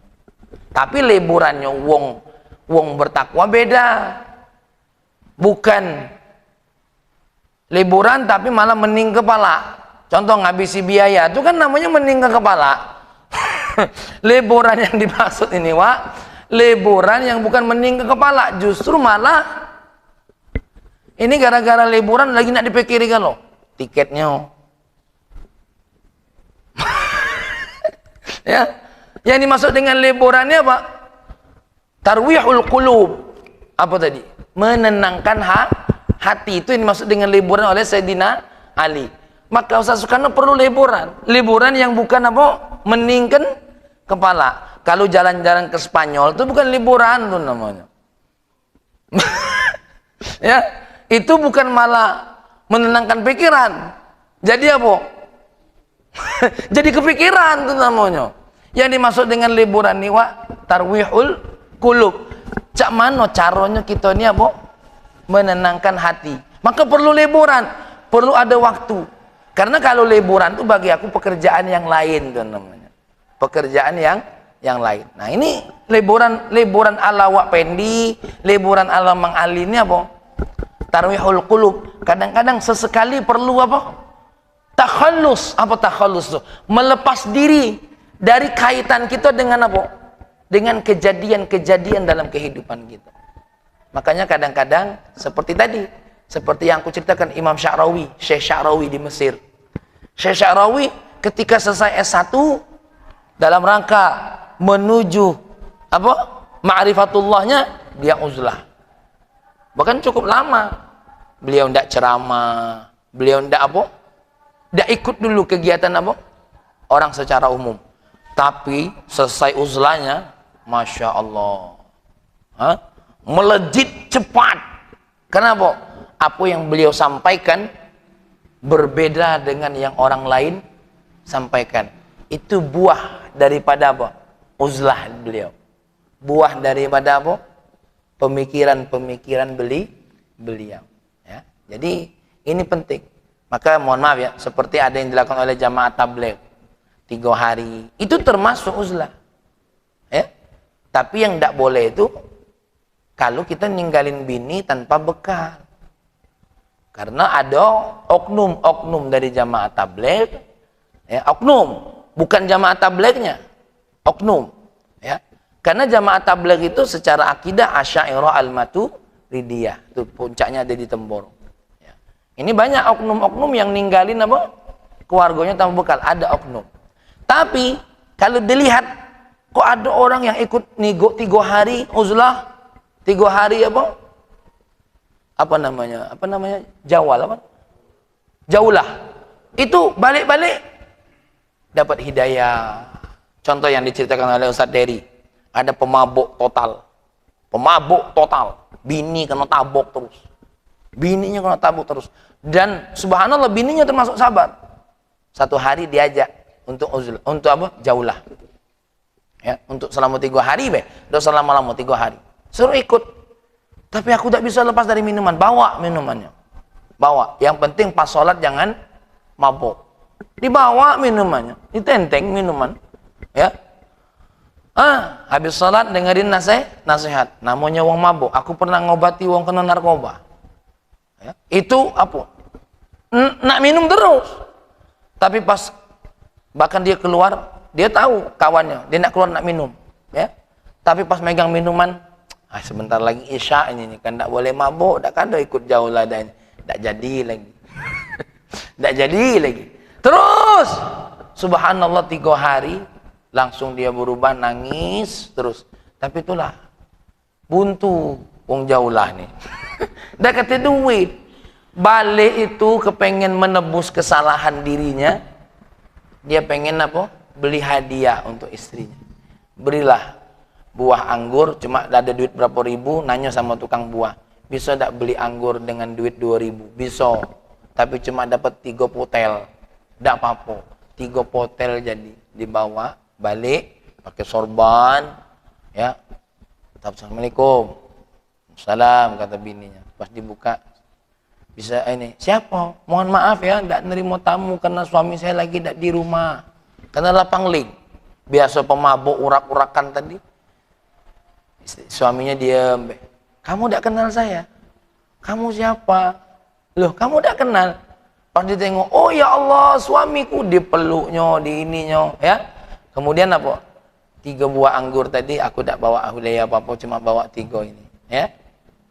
Tapi liburannya wong bertakwa beda. Bukan liburan tapi malah mening kepala. Contoh ngabisi biaya, itu kan namanya mening ke kepala. Liburan yang dimaksud ini, Wak, liburan yang bukan mening ke kepala, justru malah ini gara-gara liburan lagi nak dipikirkan loh, tiketnya. Ya, yang dimaksud dengan liburannya apa? Tarwihul qulub. Apa tadi? Menenangkan hati. Itu yang dimaksud dengan liburan oleh Sayyidina Ali. Maka Ustaz Soekarno perlu liburan. Liburan yang bukan apa? Meningkan kepala. Kalau jalan-jalan ke Spanyol itu bukan liburan tuh namanya. Ya, itu bukan malah menenangkan pikiran. Jadi apa? Jadi kepikiran tuh namanya. Yang dimaksud dengan liburan nih, Wak, tarwihul qulub. Cak mano caranya kita ini apa? Menenangkan hati. Maka perlu liburan, perlu ada waktu. Karena kalau liburan itu bagi aku pekerjaan yang lain tuh namanya. Pekerjaan yang lain. Nah, ini liburan ala Wak Pendi, liburan ala Mang Ali ini apa? Tarwihul qulub. Kadang-kadang sesekali perlu apa? Takhallus. Apa takhallus tuh? Melepas diri dari kaitan kita dengan apa? Dengan kejadian-kejadian dalam kehidupan kita. Makanya kadang-kadang seperti tadi, seperti yang aku ceritakan Imam Sya'rawi, Syekh Sya'rawi di Mesir. Syekh Sya'rawi ketika selesai S1 dalam rangka menuju apa? Ma'rifatullahnya, dia uzlah. Bahkan cukup lama. Beliau tidak ceramah, beliau tidak apa? Tidak ikut dulu kegiatan apa? Orang secara umum. Tapi selesai uzlahnya, Masya Allah, melejit cepat. Kenapa? Apa yang beliau sampaikan berbeda dengan yang orang lain sampaikan. Itu buah daripada apa? Uzlah beliau. Buah daripada apa? Pemikiran-pemikiran beliau. Ya. Jadi ini penting. Maka mohon maaf ya, seperti ada yang dilakukan oleh jamaah tabligh 3 hari, itu termasuk uzlah. Ya. Tapi yang tidak boleh itu kalau kita ninggalin bini tanpa bekal. Karena ada oknum-oknum dari jamaah tabligh, ya, oknum, bukan jamaah tablighnya, oknum, ya. Karena jamaah tabligh itu secara akidah Asy'ariyah al-Maturidiyah, itu puncaknya ada di Temboro. Ya. Ini banyak oknum-oknum yang ninggalin apa? Keluarganya tanpa bekal, ada oknum. Tapi kalau dilihat kok ada orang yang ikut nigo 3 hari uzlah, 3 hari apa namanya jawal apa? Jaulah. Itu balik-balik dapat hidayah. Contoh yang diceritakan oleh Ustaz Dery, ada pemabuk total. Pemabuk total. Bini kena tabok terus. Bininya kena tabok terus. Dan subhanallah bininya termasuk sabar. 1 hari diajak untuk uzlah, untuk apa? Jaulah. Ya, untuk selama 3 hari udah selama-lama 3 hari. Suruh ikut. Tapi aku tak bisa lepas dari minuman. Bawa minumannya. Bawa. Yang penting pas sholat jangan mabuk. Dibawa minumannya. Ditenteng minuman. Ya. Habis sholat dengerin nasihat. Namanya wong mabuk. Aku pernah ngobati wong kena narkoba. Ya. Itu apa? Nak minum terus. Tapi pas bahkan dia keluar, dia tahu kawannya. Dia nak keluar nak minum. Ya. Tapi pas megang minuman, sebentar lagi Isya ini kan tak boleh mabuk, tak ada ikut jauh lah dan tak jadi lagi. Tak jadi lagi. Terus subhanallah 3 hari langsung dia berubah, nangis terus. Tapi itulah buntu wong jauh lah nih. Dah kata duit. balik itu kepengen menebus kesalahan dirinya. Dia pengen apa? Beli hadiah untuk istrinya. Berilah buah anggur, cuma ada duit berapa ribu, nanya sama tukang buah, bisa tak beli anggur dengan duit 2.000? Bisa, tapi cuma dapat 3 potel. Tak apa-apa, 3 potel jadi. Dibawa balik pakai sorban, ya. Assalamualaikum. Salam, kata bininya. Pas dibuka, bisa ini, siapa? Mohon maaf ya, tidak nerima tamu karena suami saya lagi tidak di rumah. Karena lapang link. Biasa pemabuk urak-urakan tadi. Suaminya diam. Kamu tidak kenal saya? Kamu siapa? Loh, kamu tidak kenal? Pas ditengok, oh ya Allah, suamiku, dipeluknya, di ininya, ya. Kemudian apa? 3 buah anggur tadi, aku tidak bawa hadiah apa-apa, cuma bawa 3 ini, ya.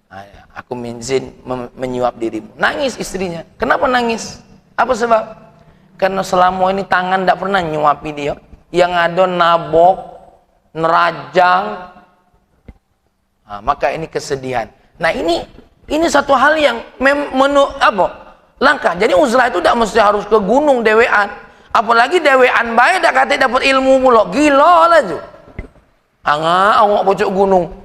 Nah, aku minzin menyuap dirimu. Nangis istrinya. Kenapa nangis? Apa sebab? Karena selama ini tangan tidak pernah nyuapi dia. Yang ada nabok, nerajang. Nah, maka ini kesedihan. Nah, ini satu hal yang langka. Jadi uzlah itu tidak mesti harus ke gunung dewean. Apalagi dewean baik dak kate dapat ilmu mulu. Gila lah tu. Angak pojok gunung.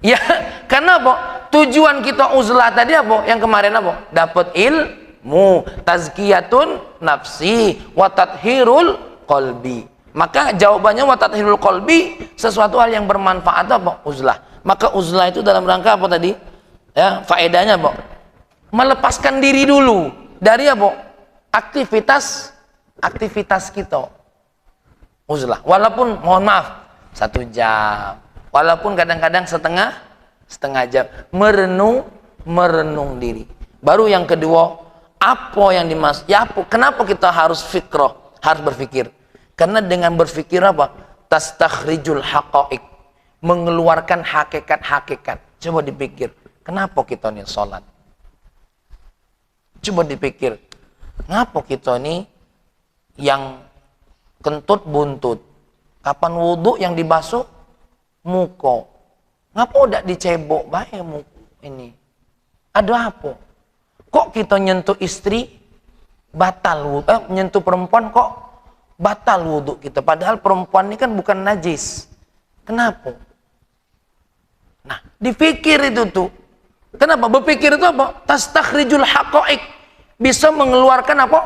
Ya, karena apa? Tujuan kita uzlah tadi apa? Yang kemarin apa? Dapat ilmu, tazkiyatun nafsi, wa tathhirul qalbi. Maka jawabannya wa tathhirul qalbi, sesuatu hal yang bermanfaat apa? Uzlah. Maka uzlah itu dalam rangka apa tadi? Ya, faedahnya apa? Melepaskan diri dulu dari apa? Aktivitas kita. Uzlah. Walaupun mohon maaf 1 jam. Walaupun kadang-kadang setengah jam, merenung diri. Baru yang kedua, apa yang kenapa kita harus harus berpikir? Karena dengan berpikir apa? Tastakhrijul haqa'iq, mengeluarkan hakikat-hakikat. Coba dipikir, kenapa kita ini sholat? Coba dipikir, kenapa kita ini yang kentut buntut? Kapan wudhu yang dibasuh? Muka. Ngapa udah dicebok bae muka ini? Ada apa? Kok kita nyentuh istri batal wudhu? Nyentuh perempuan kok batal wudhu kita? Padahal perempuan ini kan bukan najis. Kenapa? Nah, dipikir itu tuh. Kenapa? Berpikir itu apa? Tastakhrijul haqa'iq. Bisa mengeluarkan apa?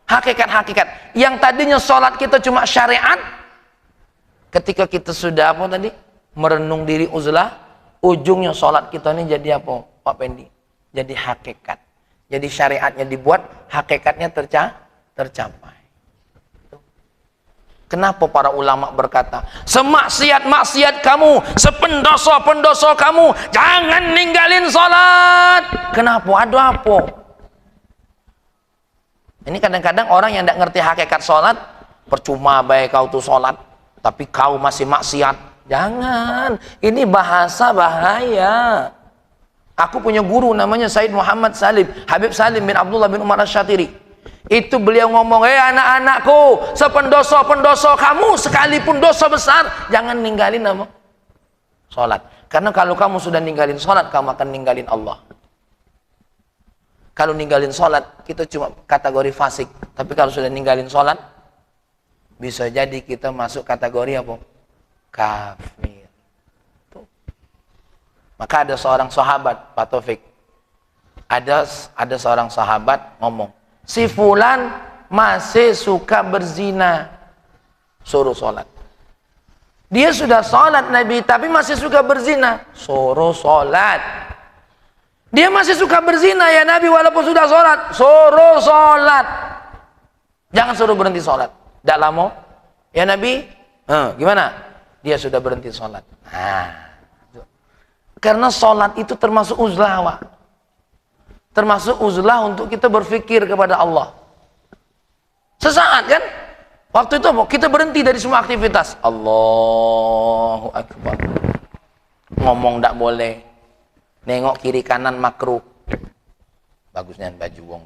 Hakikat-hakikat. Yang tadinya sholat kita cuma syariat, ketika kita sudah apa tadi? Merenung diri uzlah, ujungnya sholat kita ini jadi apa, Pak Pendi? Jadi hakikat. Jadi syariatnya dibuat, hakikatnya tercapai. Kenapa para ulama berkata, semaksiat-maksiat kamu, sependosa-pendosa kamu, jangan ninggalin sholat. Kenapa? Ada apa? Ini kadang-kadang orang yang tidak ngerti hakikat sholat, percuma baik kau tuh sholat, tapi kau masih maksiat. Jangan, ini bahasa bahaya. Aku punya guru namanya Said Muhammad Salim, Habib Salim bin Abdullah bin Umar Asy-Syatiri. Itu beliau ngomong, anak-anakku, sependosa-pendosa kamu, sekalipun dosa besar, jangan ninggalin apa? Sholat. Karena kalau kamu sudah ninggalin sholat, kamu akan ninggalin Allah. Kalau ninggalin sholat, kita cuma kategori fasik. Tapi kalau sudah ninggalin sholat, bisa jadi kita masuk kategori apa? Kafir. Tuh. Maka ada seorang sahabat, Pak Taufik, ada seorang sahabat ngomong, si fulan masih suka berzina, suruh sholat. Dia sudah sholat Nabi, tapi masih suka berzina, suruh sholat. Dia masih suka berzina ya Nabi, walaupun sudah sholat, suruh sholat. Jangan suruh berhenti sholat. Tidak lama ya Nabi, gimana? Dia sudah berhenti sholat. Karena sholat itu termasuk uzlah, termasuk uzlah untuk kita berpikir kepada Allah. Sesaat kan? Waktu itu kita berhenti dari semua aktivitas. Allahu Akbar. Ngomong tidak boleh. Nengok kiri kanan makruh. Bagusnya baju wong.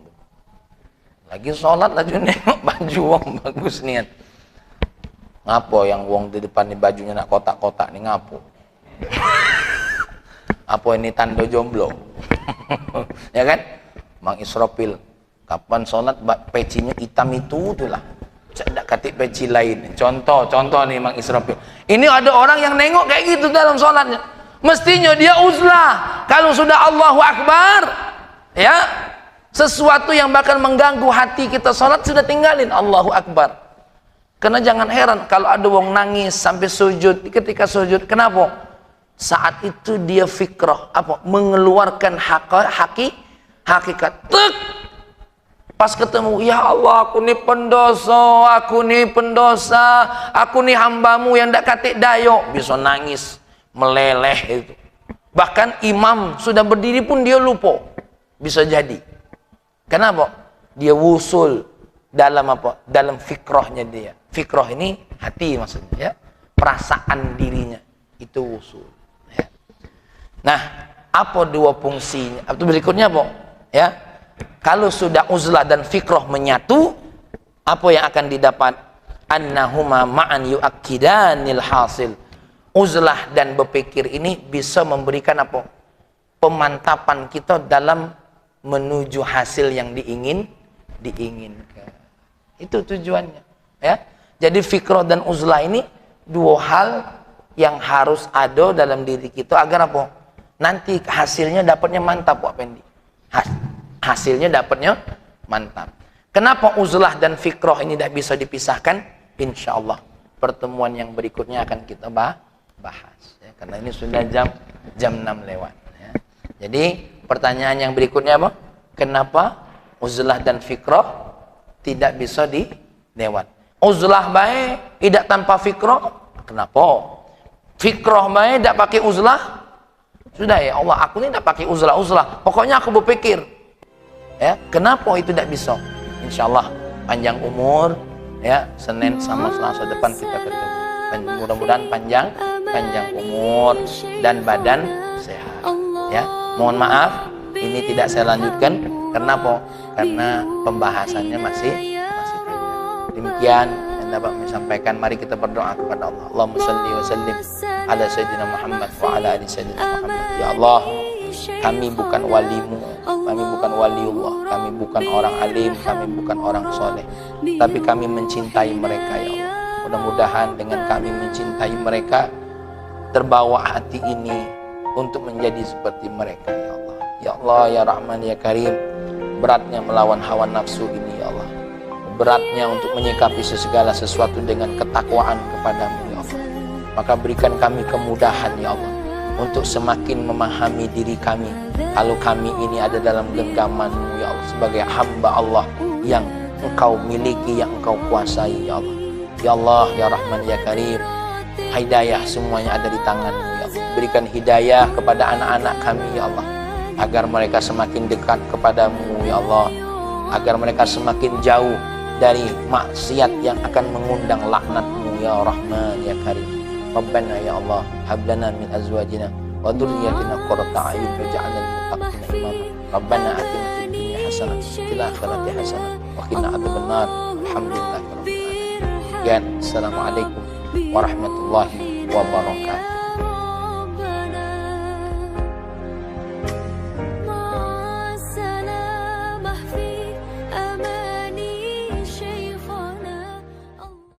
Lagi sholat lagi nengok baju wong, bagus niat. Ngapo yang wong di depan ini bajunya nak kotak-kotak nih ngapo? Apa ini tanda jomblo? Ya kan? Mang Israfil kapan sholat pecinya hitam itu itulah. Tidak katik peci lain. Contoh nih Mang Israfil. Ini ada orang yang nengok kayak gitu dalam sholatnya. Mestinya dia uzlah. Kalau sudah Allahu Akbar, ya, sesuatu yang bakal mengganggu hati kita sholat sudah tinggalin Allahu Akbar. Karena jangan heran kalau ada wong nangis sampai sujud. Ketika sujud, kenapa? Saat itu dia fikrah apa? Mengeluarkan hakikat. Tek. Pas ketemu, ya Allah, aku ni pendosa, aku ni hambamu yang tak katik dayo. Bisa nangis, meleleh itu. Bahkan imam sudah berdiri pun dia lupa. Bisa jadi. Kenapa? Dia wusul dalam apa? Dalam fikrahnya dia. Fikrah ini hati maksudnya, ya. Perasaan dirinya itu wusul. Ya. Nah, apa dua fungsinya? Itu berikutnya, apa? Ya. Kalau sudah uzlah dan fikrah menyatu, apa yang akan didapat? Annahuma ma'an yu'akkidanil hasil. Uzlah dan berpikir ini bisa memberikan apa? Pemantapan kita dalam menuju hasil yang diinginkan. Itu tujuannya, ya. Jadi fikrah dan uzlah ini dua hal yang harus ada dalam diri kita agar apa? Nanti hasilnya dapatnya mantap, Pak Pendi. Hasilnya dapatnya mantap. Kenapa uzlah dan fikrah ini tidak bisa dipisahkan? Insya Allah pertemuan yang berikutnya akan kita bahas. Ya, karena ini sudah jam 6 lewat. Ya. Jadi pertanyaan yang berikutnya apa? Kenapa uzlah dan fikrah tidak bisa dilewat? Uzlah baik tidak tanpa fikrah. Kenapa? Fikrah baik tidak pakai uzlah. Sudah ya Allah, aku ini tidak pakai uzlah. Pokoknya aku berpikir. Ya, kenapa itu tidak bisa? Insyaallah panjang umur, ya, Senin sama Selasa depan kita ketemu. Mudah-mudahan panjang umur dan badan sehat. Ya, mohon maaf ini tidak saya lanjutkan. Kenapa? Karena pembahasannya masih panjang. Demikian yang dapat saya sampaikan. Mari kita berdoa kepada Allah. Allahumma shalli wa sallim ala sayyidina Muhammad wa ala ali sayyidina Muhammad. Ya Allah, kami bukan walimu, kami bukan waliullah, kami bukan orang alim, kami bukan orang soleh, tapi kami mencintai mereka, ya Allah. Mudah-mudahan dengan kami mencintai mereka, terbawa hati ini untuk menjadi seperti mereka, ya Allah. Ya Allah, ya Rahman, ya Karim, beratnya melawan hawa nafsu ini, ya Allah. Beratnya untuk menyikapi segala sesuatu dengan ketakwaan kepadamu, ya Allah. Maka berikan kami kemudahan, ya Allah, untuk semakin memahami diri kami kalau kami ini ada dalam genggaman-Mu, ya Allah, sebagai hamba Allah yang Engkau miliki, yang Engkau kuasai, ya Allah. Ya Allah, ya Rahman, ya Karim, hidayah semuanya ada di tangan-Mu, ya Allah. Berikan hidayah kepada anak-anak kami, ya Allah, agar mereka semakin dekat kepadamu, ya Allah, agar mereka semakin jauh dari maksiat yang akan mengundang laknat-Mu, ya Rahman, ya Karim. Rabbana ya Allah, hablana min azwajina wa dhurriyyatina qurrata a'yun waj'alna lil muttaqina imama. Rabbana atina fid dunya hasanah wa fil akhirati hasanah wa qina adzabannar. Alhamdulillahirabbil alamin. Assalamualaikum warahmatullahi wabarakatuh.